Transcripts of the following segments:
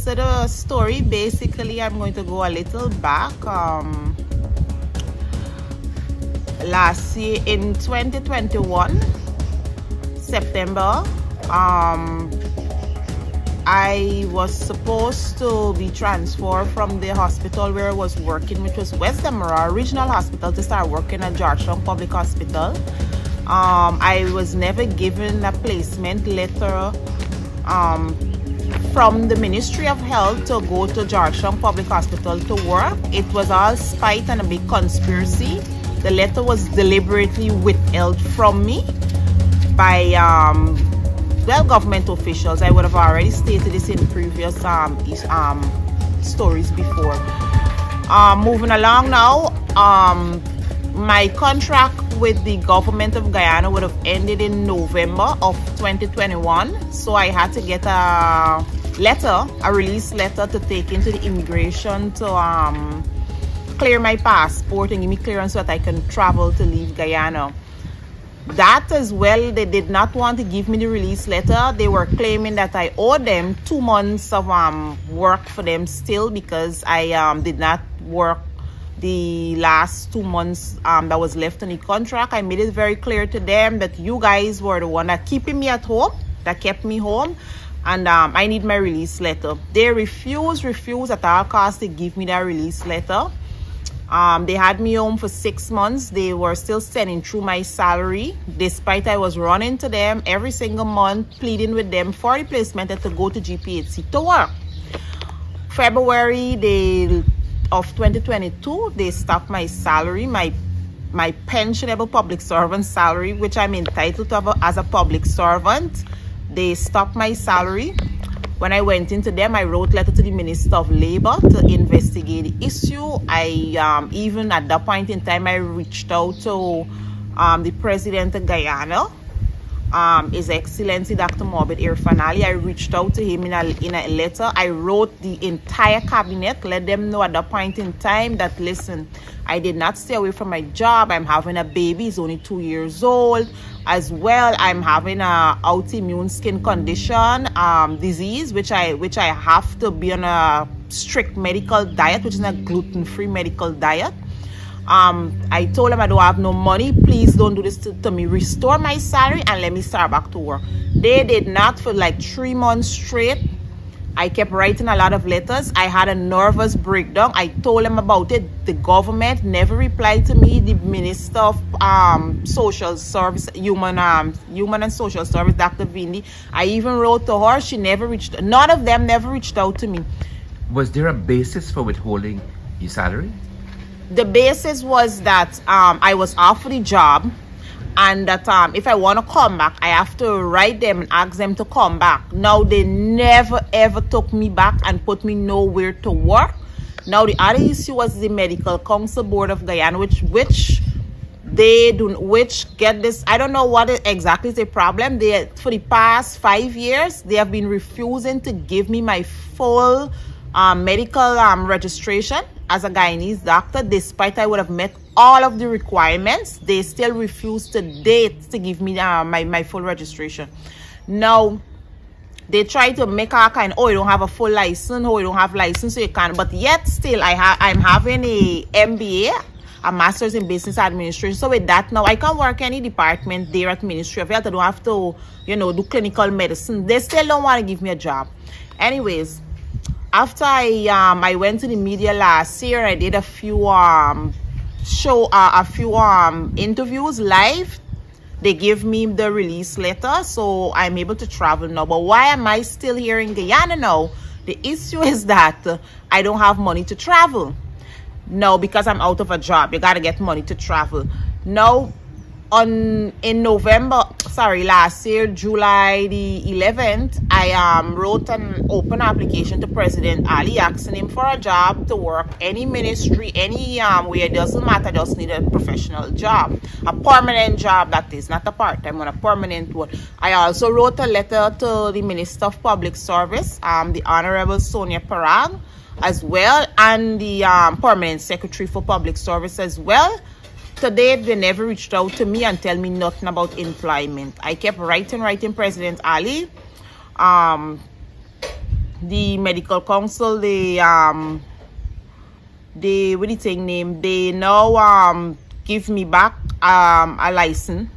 so the story, basically, I'm going to go a little back. Last year in 2021, September, I was supposed to be transferred from the hospital where I was working, which was West Demerara Regional Hospital, to start working at Georgetown Public Hospital. I was never given a placement letter from the Ministry of Health to go to Georgetown Public Hospital to work. It was all spite and a big conspiracy. The letter was deliberately withheld from me by well, government officials. I would have already stated this in previous stories before. Moving along now, my contract with the government of Guyana would have ended in November of 2021. So I had to get a letter, a release letter, to take into the immigration to clear my passport and give me clearance so that I can travel to leave Guyana. That as well, they did not want to give me the release letter. They were claiming that I owed them 2 months of work for them still, because I did not work the last 2 months that was left on the contract. I made it very clear to them that you guys were the one that keeping me at home, that kept me home, and I need my release letter. They refused at all costs to give me that release letter. They had me home for 6 months. They were still sending through my salary, despite I was running to them every single month, pleading with them for the placement and to go to GPHC to work. February of 2022, they stopped my salary, my pensionable public servant salary, which I'm entitled to as a public servant. They stopped my salary. When I went into them, I wrote a letter to the Minister of Labor to investigate the issue. Even at that point in time, I reached out to the President of Guyana, His Excellency Dr. Morbid Irfan Ali. I reached out to him in a letter. I wrote the entire cabinet, let them know at that point in time that, listen, I did not stay away from my job. I'm having a baby, he's only 2 years old. As well, I'm having a autoimmune skin condition, disease, which I have to be on a strict medical diet, which is a gluten-free medical diet. I told them I don't have no money. Please don't do this to me. Restore my salary and let me start back to work. They did not. For like 3 months straight, I kept writing a lot of letters. I had a nervous breakdown. I told them about it. The government never replied to me. The Minister of Social Service, Human and Social Service, Dr. Vindi, I even wrote to her. She never reached. None of them never reached out to me. Was there a basis for withholding your salary? The basis was that I was offered the job, and that if I want to come back, I have to write them and ask them to come back. Now, they never ever took me back and put me nowhere to work. Now, the other issue was the Medical Council Board of Guyana, which get this. I don't know what exactly is the problem. For the past 5 years, they have been refusing to give me my full medical registration as a Guyanese doctor, despite I would have met all of the requirements. They still refuse to date to give me my full registration. Now, they try to make a kind, oh, you don't have a full license, oh, you don't have license, so you can't. But yet still, I'm having a MBA, a Master's in Business Administration. So with that now, I can work any department there at Ministry of Health. I don't have to, do clinical medicine. They still don't want to give me a job. Anyways, after I went to the media last year, I did a few interviews live. They gave me the release letter, so I'm able to travel now. But why am I still here in Guyana now? The issue is that I don't have money to travel. No, because I'm out of a job. You got to get money to travel. Now, last year, July the 11th, I wrote an open application to President Ali, asking him for a job to work any ministry, any where it doesn't matter, just need a professional job, a permanent job, that is, not a part-time one, a permanent one. I also wrote a letter to the Minister of Public Service, the Honorable Sonia Parag, as well, and the Permanent Secretary for Public Service as well. Today, they never reached out to me and tell me nothing about employment. I kept writing President Ali, the medical council, they what do you think name? They now give me back a license,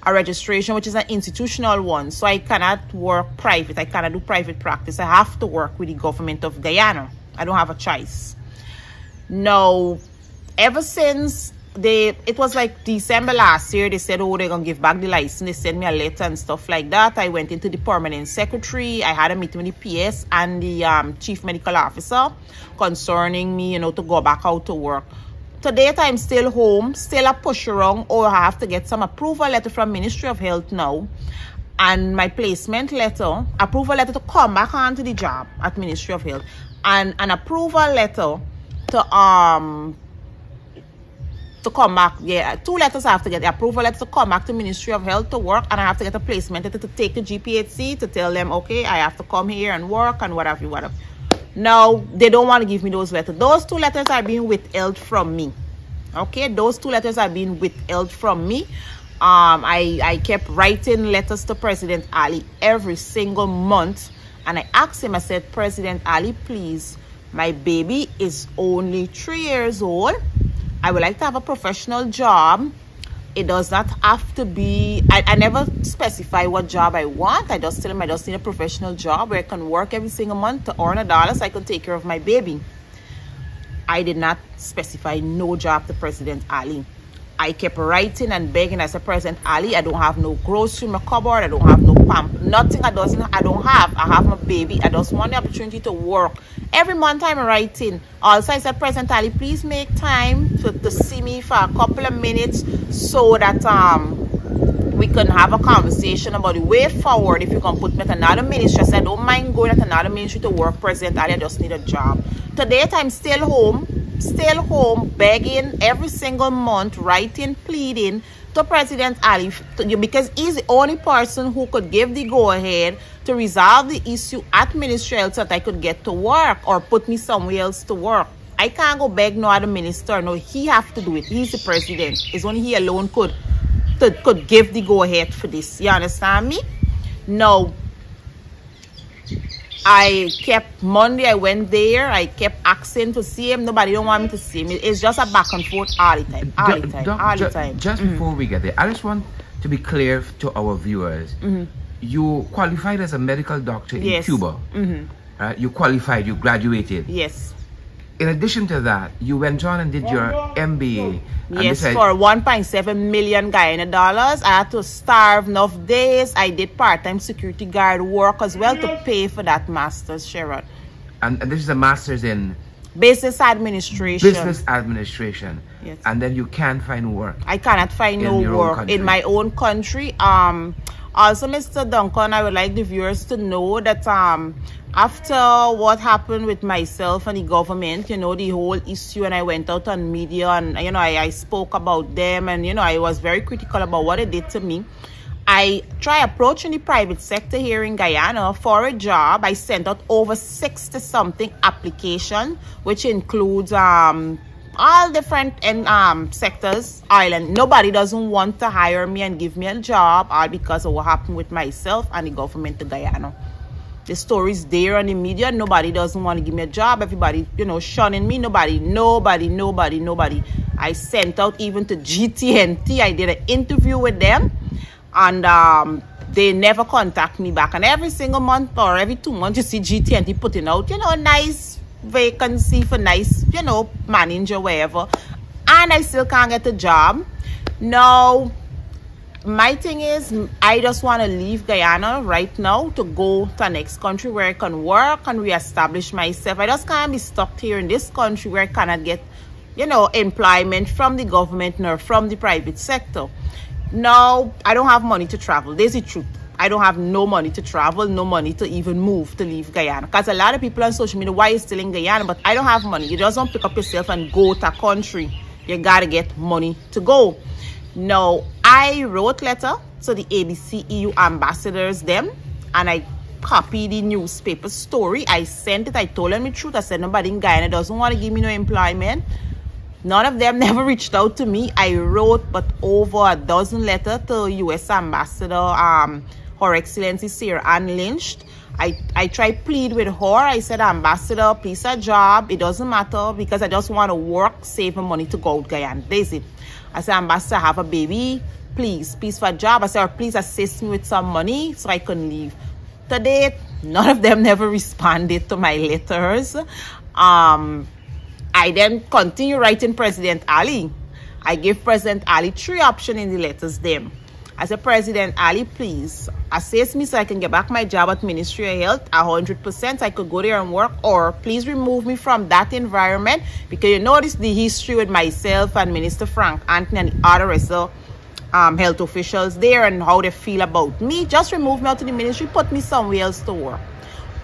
a registration, which is an institutional one. So I cannot work private. I cannot do private practice. I have to work with the government of Guyana. I don't have a choice. Now, ever since it was like December last year, they said, oh, they're gonna give back the license. They sent me a letter and stuff like that. I went into the permanent secretary. I had a meeting with the PS and the chief medical officer concerning me, you know, to go back out to work. To date, I'm still home, still a push around, or I have to get some approval letter from Ministry of Health now, and my placement letter, approval letter to come back onto the job at Ministry of Health, and an approval letter to come back. Yeah, 2 letters I have to get. The approval letter to come back to Ministry of Health to work, and I have to get a placement letter to take the GPHC to tell them, okay, I have to come here and work and whatever. Now, they don't want to give me those letters. Those 2 letters are being withheld from me. Okay, those 2 letters are being withheld from me. I kept writing letters to President Ali every single month, and I asked him, I said, President Ali, please, my baby is only 3 years old. I would like to have a professional job. It does not have to be, I never specify what job I want. I just tell him I just need a professional job where I can work every single month to earn $1 so I can take care of my baby. I did not specify no job to President Ali. I kept writing and begging. I said, President Ali, I don't have no grocery in my cupboard. I don't have no pump. Nothing I don't have. I have my baby. I just want the opportunity to work. Every month I'm writing. Also, I said, President Ali, please make time to see me for a couple of minutes so that we can have a conversation about the way forward. If you can put me at another ministry. I said, I don't mind going at another ministry to work, President Ali. I just need a job. To date, I'm still home, begging every single month, writing, pleading to President Ali because he's the only person who could give the go-ahead to resolve the issue at Ministry of Health so that I could get to work or put me somewhere else to work. I can't go beg no other minister. No, he have to do it. He's the president. It's only he alone could give the go-ahead for this. You understand me? No. I kept Monday, I went there, I kept asking to see him. Nobody don't want me to see him. It's just a back and forth all the time. Just before we get there, I just want to be clear to our viewers. You qualified as a medical doctor in Cuba. You qualified, you graduated. Yes. In addition to that, you went on and did your MBA. Yes, for 1.7 million Guyana dollars. I had to starve enough days. I did part-time security guard work as well to pay for that master's, Sherrod. And this is a master's in? Business administration. Business administration. Yes. And then you can't find work. I cannot find no work in my own country. Also, Mr. Duncan, I would like the viewers to know that after what happened with myself and the government, you know, the whole issue, and I went out on media and, you know, I spoke about them and, you know, I was very critical about what it did to me. I tried approaching the private sector here in Guyana for a job. I sent out over 60-something applications, which includes all different sectors, island. Nobody doesn't want to hire me and give me a job, all because of what happened with myself and the government of Guyana. The story's there on the media. Nobody doesn't want to give me a job. Everybody, you know, shunning me. Nobody. I sent out even to GTNT. I did an interview with them, and they never contact me back. And every single month or every 2 months, you see GTNT putting out, you know, a nice vacancy for nice, you know, manager, wherever. And I still can't get a job. Now, my thing is, I just want to leave Guyana right now to go to the next country where I can work and reestablish myself. I just can't be stuck here in this country where I cannot get, you know, employment from the government nor from the private sector. Now, I don't have money to travel. There's the truth. I don't have no money to travel, no money to even move, to leave Guyana. Because a lot of people on social media, why are you still in Guyana? But I don't have money. You just don't pick up yourself and go to a country. You got to get money to go. Now, I wrote letter to the ABC EU ambassadors them, and I copied the newspaper story. I sent it. I told them the truth. I said nobody in Guyana doesn't want to give me no employment. None of them never reached out to me. I wrote but over a dozen letters to U.S. Ambassador, Her Excellency Sarah Ann Lynch, I tried plead with her. I said, Ambassador, please a job. It doesn't matter because I just want to work, save my money to go out Guyana. That's it. I said, Ambassador, I have a baby. Please for a job. I said, please assist me with some money so I can leave. Today, none of them never responded to my letters. I then continue writing President Ali. I gave President Ali 3 options in the letters them. I said, President Ali, please assist me so I can get back my job at Ministry of Health 100%. I could go there and work, or please remove me from that environment because you notice the history with myself and Minister Frank Anthony and the other rest of health officials there and how they feel about me. Just remove me out of the ministry, put me somewhere else to work.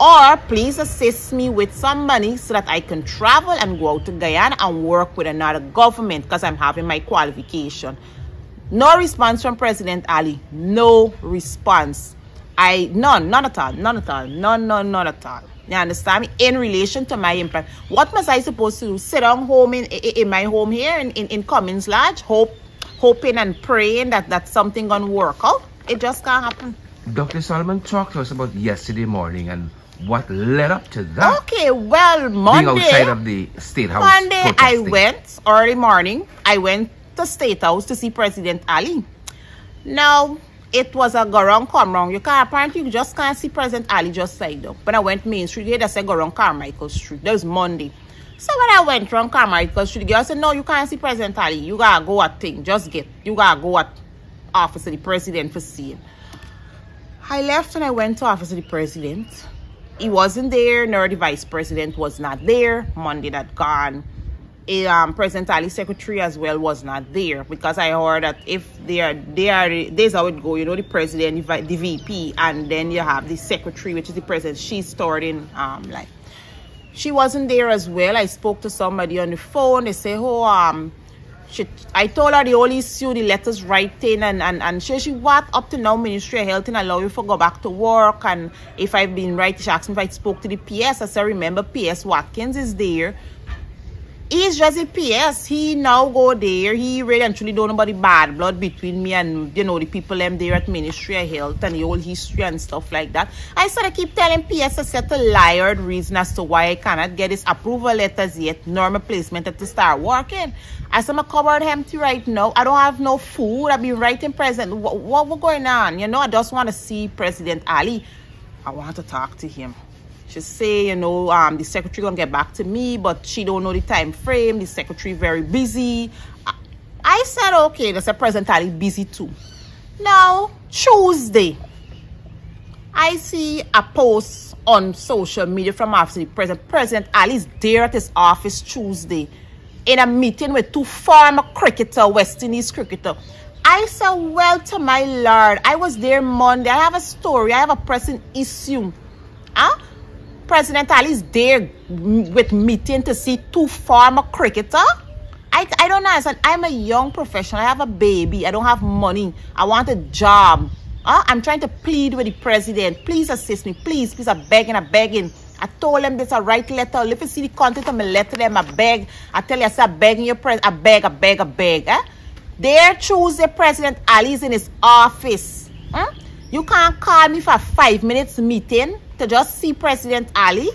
Or please assist me with some money so that I can travel and go out to Guyana and work with another government because I'm having my qualification. No response from President Ali. No response. None at all. None at all. None at all. You understand me? In relation to my employment. What must I supposed to do? Sit down home in my home here in Cummins Lodge, hoping and praying that something gonna work out? It just can't happen. Dr. Solomon, talk to us about yesterday morning and what led up to that. Okay, well, Monday. Being outside of the State House. Monday, protesting. I went early morning. I went to State House to see President Ali. Now, it was a go round, come round. Apparently, you just can't see President Ali just side up. When I went Main Street, they said go round Carmichael Street. That was Monday. So when I went round Carmichael Street, the girl said, no, you can't see President Ali. You gotta go at thing. You gotta go at office of the president for seeing. I left and I went to office of the president. He wasn't there, nor the vice president was not there. Monday that gone. President Ali's secretary as well was not there because I heard that if there's how it go. You know, the president, the VP, and then you have the secretary, which is the president. She stored in like. She wasn't there as well. I spoke to somebody on the phone. They say, I told her the only issue, the letters writing, and she what up to now Ministry of Health and allow you to go back to work. And if I've been right, she asked me if I spoke to the PS. I said, remember, PS Watkins is there. He's just a PS. He now go there. He really and truly don't know about the bad blood between me and, you know, the people them there at Ministry of Health and the whole history and stuff like that. I said I keep telling PS a set a liar reason as to why I cannot get his approval letters yet, nor my placement to start working. I said my cupboard empty right now. I don't have no food. I've been writing President. What going on? You know, I just want to see President Ali. I want to talk to him. She say, you know, the secretary gonna get back to me, but she don't know the time frame. The secretary very busy. I said, okay, that's a President Ali busy too. Now, Tuesday, I see a post on social media from after the president. President Ali is there at his office Tuesday in a meeting with 2 former West Indies cricketer. I said, well, to my Lord, I was there Monday. I have a story. I have a pressing issue. Huh? President Ali is there with meeting to see 2 former cricketers. I don't understand. I'm a young professional. I have a baby. I don't have money. I want a job. I'm trying to plead with the president. Please assist me. Please, I'm begging. I told them this, I write letter. If you see the content of my letter, them, I beg. I tell you, I say, I'm begging your president. I beg. There, Tuesday, President Ali is in his office. You can't call me for a 5 minutes meeting to just see President Ali.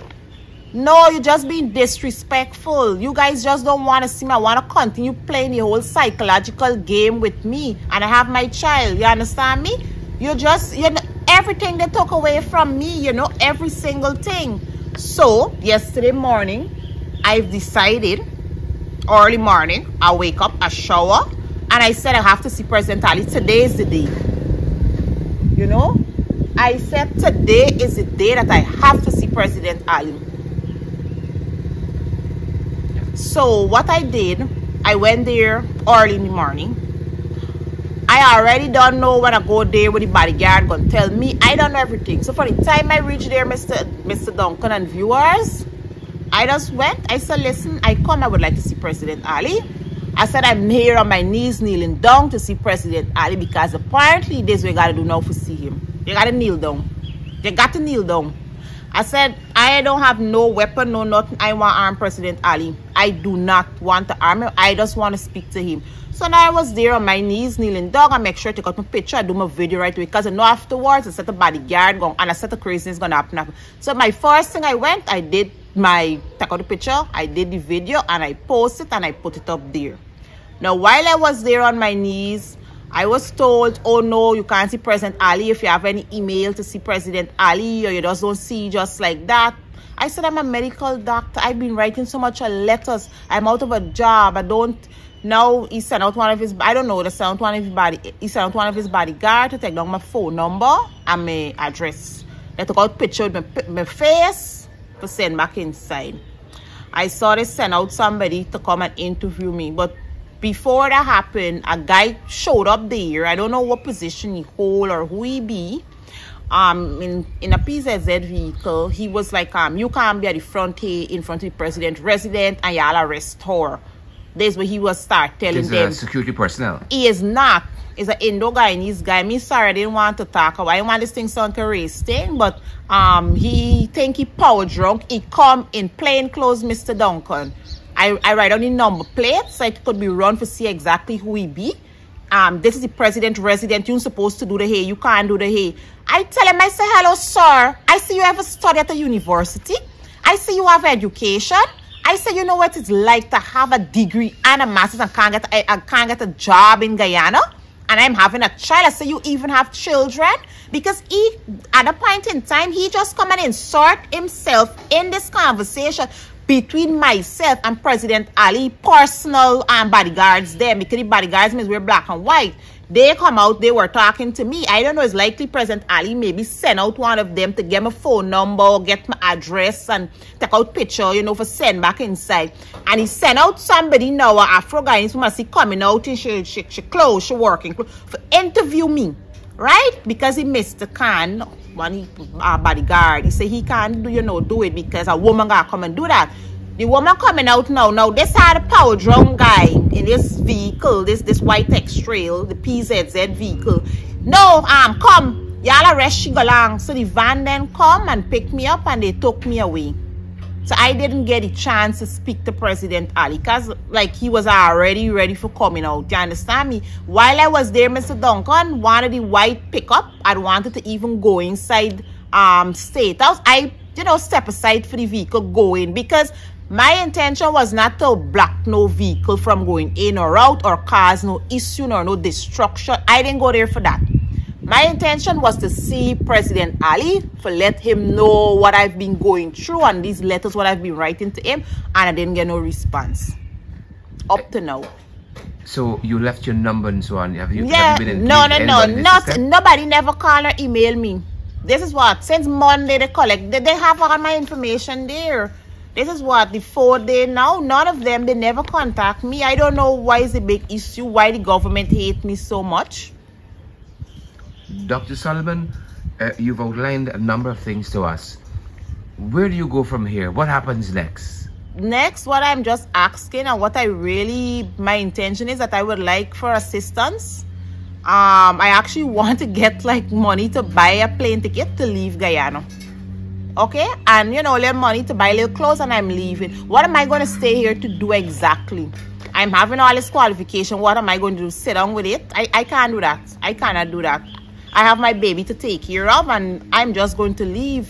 No, you're just being disrespectful. You guys just don't want to see me. I want to continue playing the whole psychological game with me. And I have my child. You understand me? You know, everything they took away from me, you know, every single thing. So, yesterday morning, I've decided, early morning, I wake up, I shower, and I said I have to see President Ali. Today is the day. You know? I said today is the day that I have to see President Ali. So what I did, I went there early in the morning. I already don't know when I go there with the bodyguard gonna tell me. I don't know everything. So for the time I reach there, Mr. Duncan and viewers, I just went. I said, listen, I would like to see President Ali. I said I'm here on my knees kneeling down to see President Ali because apparently this is what we gotta do now to see him. You gotta kneel down. You got to kneel down. I said, I don't have no weapon, no nothing. I want to arm President Ali. I do not want to arm him. I just want to speak to him. So now I was there on my knees, kneeling down. I make sure to take out my picture. I do my video right away. Because I know afterwards, I set a bodyguard going, and I set a craziness going to happen. So my first thing I did take out the picture. I did the video and I posted and I put it up there. Now, while I was there on my knees, I was told, oh no, you can't see President Ali if you have any email to see President Ali, or you just don't see just like that. I said, I'm a medical doctor. I've been writing so much letters. I'm out of a job. I don't. Now he sent out one of his, I don't know, he sent out one of his bodyguard to take down my phone number and my address. They took out picture with my face to send back inside. I saw they send out somebody to come and interview me, but before that happened, a guy showed up there. I don't know what position he hold or who he be. In a PZZ vehicle, he was like, you can't be at the front here in front of the president resident and y'all arrest her. This where he was start telling them. Security personnel. He is not. He's an Indo-Guyanese guy. Me sorry, I didn't want to talk about. I didn't want this thing sound like a race thing, but he think he power drunk. He come in plain clothes, Mr. Duncan. I write on the number plate so it could be run to see exactly who he be. This is the president resident. You're supposed to do the hair. You can't do the hair. I tell him, I say, hello, sir. I see you ever study at a university. I see you have education. I say, you know what it's like to have a degree and a master's and can't get a job in Guyana. And I'm having a child. I say, you even have children? Because he, at a point in time, he just come and insert himself in this conversation between myself and President Ali, personal bodyguards there, because the bodyguards means we're black and white. They come out, they were talking to me. I don't know, it's likely President Ali maybe send out one of them to get my phone number, get my address, and take out picture, you know, for send back inside. And he sent out somebody now, an Afro-Guyanese who must see coming out in she clothes, she working, for interview me, right? Because he missed the can. One bodyguard, he said he can't do it because a woman gotta come and do that. The woman coming out now this had a power drum guy in this vehicle, this white X Trail, the PZZ vehicle. No, come, y'all arrest she go along. So the van then come and pick me up and they took me away. So I didn't get a chance to speak to President Ali because like he was already ready for coming out. You understand me? While I was there, Mr. Duncan, one of the white pickup, I wanted to even go inside State House. I, step aside for the vehicle going because my intention was not to block no vehicle from going in or out or cause no issue or no destruction. I didn't go there for that. My intention was to see President Ali, to let him know what I've been going through and these letters, what I've been writing to him, and I didn't get no response up to now. So you left your number and so on. Have you been in no, nobody never called or emailed me. This is what, since Monday they collect, they have all my information there. This is what, the 4th day now, none of them, they never contact me. I don't know why it's a big issue, why the government hate me so much. Dr. Solomon, you've outlined a number of things to us. Where do you go from here? What happens next? Next, what I'm just asking and what my intention is that I would like for assistance. I actually want to get like money to buy a plane ticket to leave Guyana. Okay? And let money to buy little clothes and I'm leaving. What am I going to stay here to do exactly? I'm having all this qualification. What am I going to do? Sit down with it? I can't do that. I cannot do that. I have my baby to take care of and I'm just going to leave.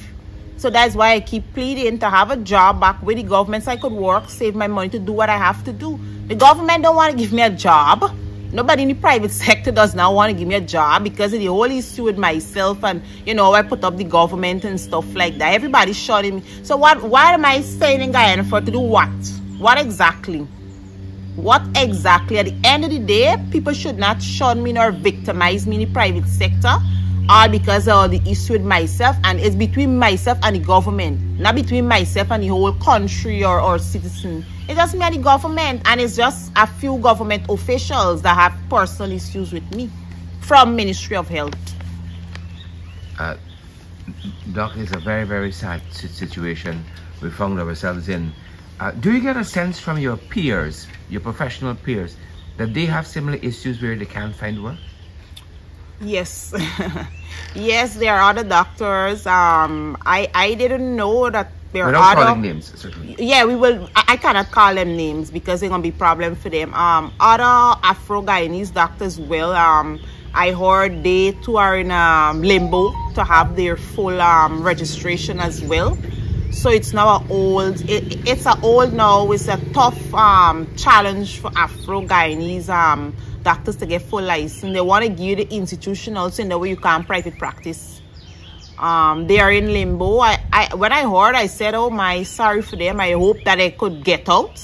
So that's why I keep pleading to have a job back with the government so I could work, save my money to do what I have to do. The government don't want to give me a job. Nobody in the private sector does not want to give me a job because of the whole issue with myself and, I put up the government and stuff like that. Everybody's shutting me. So what am I staying in Guyana for? To do what? What exactly? What exactly? At the end of the day, people should not shun me nor victimize me in the private sector, all because of the issue with myself, and it's between myself and the government, not between myself and the whole country or citizen. It's just me and the government, and it's just a few government officials that have personal issues with me from Ministry of Health. Doc, it's a very, very sad situation we found ourselves in. Do you get a sense from your peers, your professional peers, that they have similar issues where they can't find work? Yes. Yes, there are other doctors. I didn't know that there Without are calling names, certainly. Yeah, we will. I cannot call them names because they're gonna be problem for them. Other Afro-Guyanese doctors will. I heard they too are in limbo to have their full registration as well. So it's now it's a old now. It's a tough challenge for Afro-Guyanese doctors to get full license. They want to give you the institutional so in the way you can private practice. They are in limbo. When I heard, I said, oh my, sorry for them. I hope that they could get out.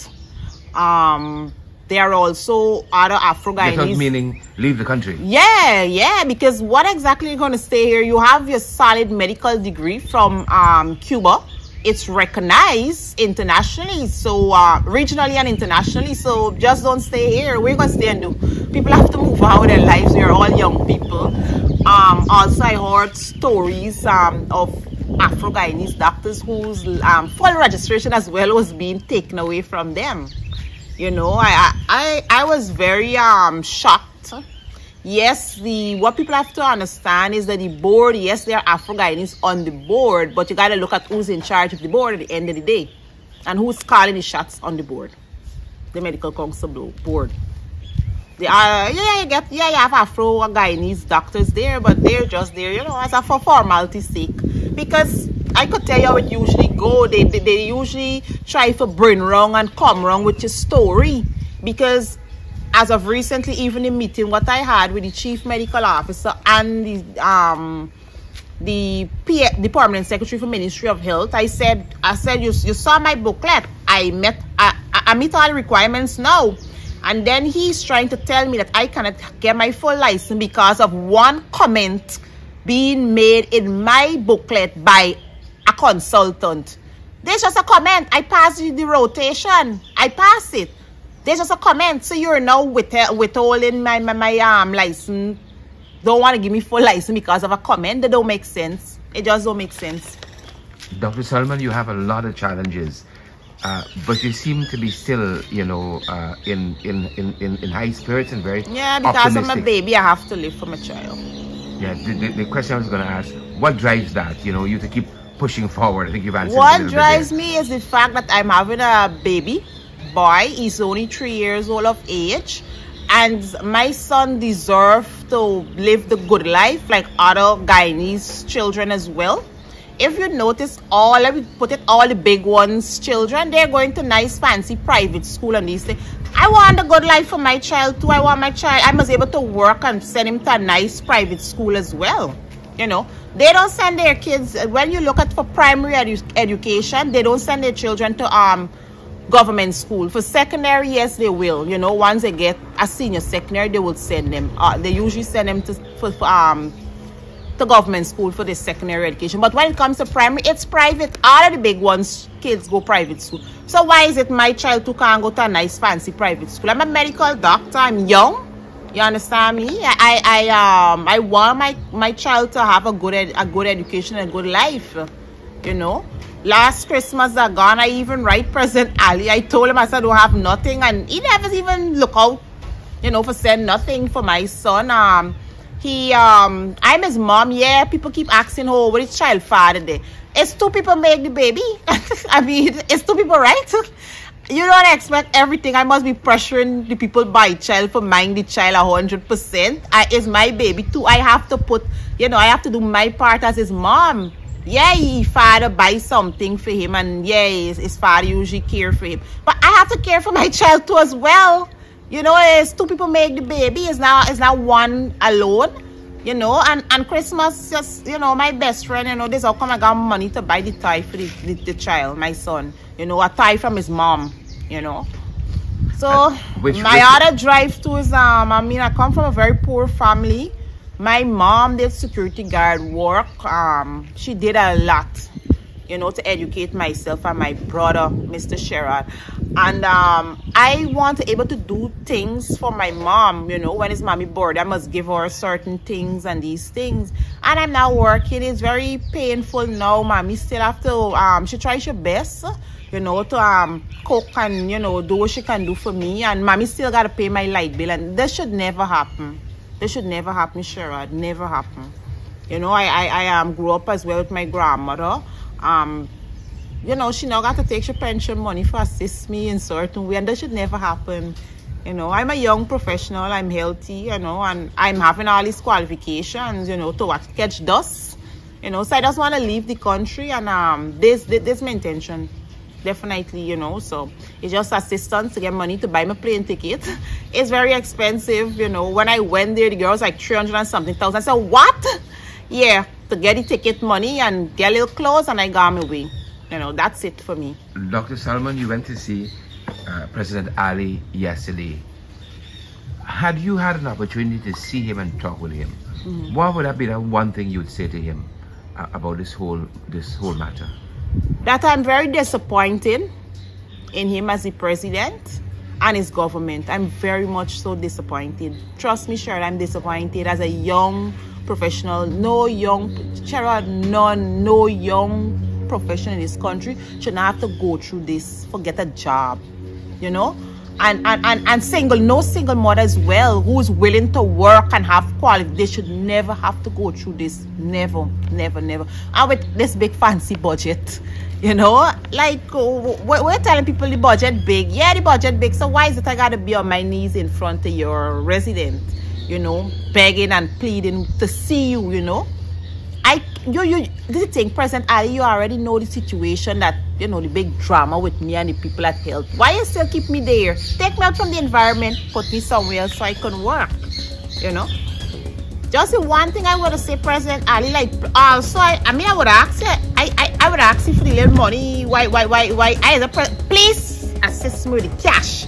There are also other Afro-Guyanese. Get out meaning leave the country. Yeah, because what exactly are you going to stay here? You have your solid medical degree from Cuba. It's recognized internationally, so regionally and internationally. So just don't stay here. We're going to stay and do. People have to move on with their lives. We're all young people. Also, I heard stories of Afro-Guyanese doctors whose full registration as well was being taken away from them. You know, I was very shocked. Yes, what people have to understand is that the board, yes, there are Afro-Guyanese on the board, but you got to look at who's in charge of the board at the end of the day and who's calling the shots on the board, the medical council board. You have Afro-Guyanese doctors there, but they're just there, you know, as a for formality's sake. Because I could tell you how it usually go. They usually try to bring wrong and come wrong with your story. Because as of recently, even the meeting what I had with the chief medical officer and the permanent secretary for Ministry of Health, I said you saw my booklet. I meet all the requirements now. And then he's trying to tell me that I cannot get my full license because of one comment being made in my booklet by a consultant. There's just a comment. I passed the rotation. I passed it. There's just a comment. So you're now withholding my license. Don't want to give me full license because of a comment. That don't make sense. It just don't make sense. Dr. Solomon, you have a lot of challenges. But you seem to be still, you know, in high spirits and very because optimistic. I'm a baby, I have to live for my child. Yeah, the question I was going to ask, what drives that, you know, you to keep pushing forward? I think you've answered What drives me is the fact that I'm having a baby boy. He's only 3 years old of age. And my son deserves to live the good life like other Guyanese children as well. If you notice, all the big ones' children, they're going to nice, fancy private school and these things. I want a good life for my child too. I want my child, I must be able to work and send him to a nice private school as well. You know, they don't send their kids, when you look at for primary education, they don't send their children to government school. For secondary, yes, they will. You know, once they get a senior secondary, they will send them. They usually send them to government school for the secondary education. But when it comes to primary, it's private. All of the big ones, kids go private school. So why is it my child too can't go to a nice fancy private school? I'm a medical doctor. I'm young. You understand me? I want my child to have a good education and a good life. You know. Last Christmas I gone, I even write President Ali. I told him I said I don't have nothing, and he never even look out, you know, for send nothing for my son. I'm his mom. Yeah, people keep asking, oh, what is child father day? It's two people make the baby. I mean, it's two people, right? You don't expect everything. I must be pressuring the people by child for mind the child 100%. It's my baby too. I have to put, you know, I have to do my part as his mom. Yeah, his father buys something for him, and yeah, his father usually care for him. But I have to care for my child too as well. You know, it's two people make the baby. It's not one alone. You know, and Christmas, just, you know, my best friend, you know, this how come I got money to buy the toy for the child, my son. You know, a toy from his mom, you know. So, my other drive too is, I mean, I come from a very poor family. My mom did security guard work. She did a lot, you know, to educate myself and my brother, Mr. Sherrod. And I want to be able to do things for my mom, you know, when it's mommy bored, I must give her certain things and these things. And I'm now working. It's very painful now. Mommy still have to, she tries her best, you know, to cook and, you know, do what she can do for me. And mommy still got to pay my light bill. And this should never happen. This should never happen, Sherrod. Never happen. You know, I grew up as well with my grandmother. you know, she now got to take her pension money for assist me in certain way, and that should never happen. You know, I'm a young professional, I'm healthy, you know, and I'm having all these qualifications, you know, to what, catch dust. You know, so I just want to leave the country, and this my intention. Definitely, you know, so it's just assistance to get money to buy my plane ticket. It's very expensive, you know. When I went there, the girl was like 300 and something thousand. I said, what? Yeah, to get the ticket money and get a little clothes, and I got my way. You know, that's it for me. Dr. Solomon, you went to see President Ali yesterday. Had you had an opportunity to see him and talk with him, what would that be the one thing you would say to him about this whole matter? That I'm very disappointed in him as the president and his government. I'm very much so disappointed. Trust me, Cheryl, I'm disappointed as a young professional. No young professional in this country should not have to go through this, forget a job, you know. And no single mother as well who's willing to work and have quality. They should never have to go through this. Never, never, never. And with this big fancy budget, you know, like we're telling people the budget big. Yeah, the budget big. So why is it I gotta be on my knees in front of your resident, you know, begging and pleading to see you, you know? This thing, President Ali, you already know the situation, that, you know, the big drama with me and the people at health. Why you still keep me there? Take me out from the environment, put me somewhere else so I can work, you know? Just the one thing I want to say, President Ali, like, also, I would ask you, I would ask you for the little money. Why, please assist me with the cash.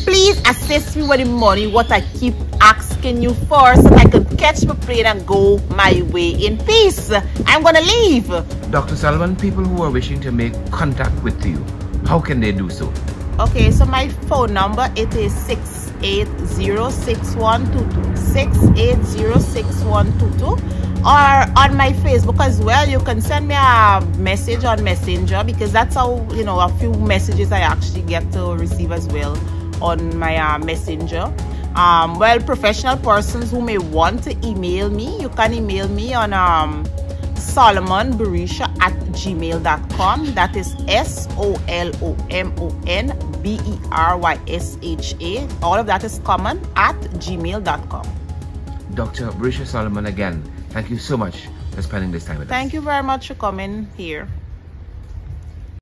Please assist me with the money, what I keep asking you for, so I can catch my plane and go my way in peace. I'm gonna leave. Dr. Solomon, people who are wishing to make contact with you, how can they do so? Okay, so my phone number, it is 680-6122. 680-6122. Or on my Facebook as well, you can send me a message on Messenger, because that's how, you know, a few messages I actually get to receive as well on my Messenger. Well, professional persons who may want to email me, you can email me on solomonberysha@gmail.com. That is SOLOMONBERYSHA. All of that is common at gmail.com. Dr. Berysha Solomon, again, thank you so much for spending this time with us. Thank you very much for coming here.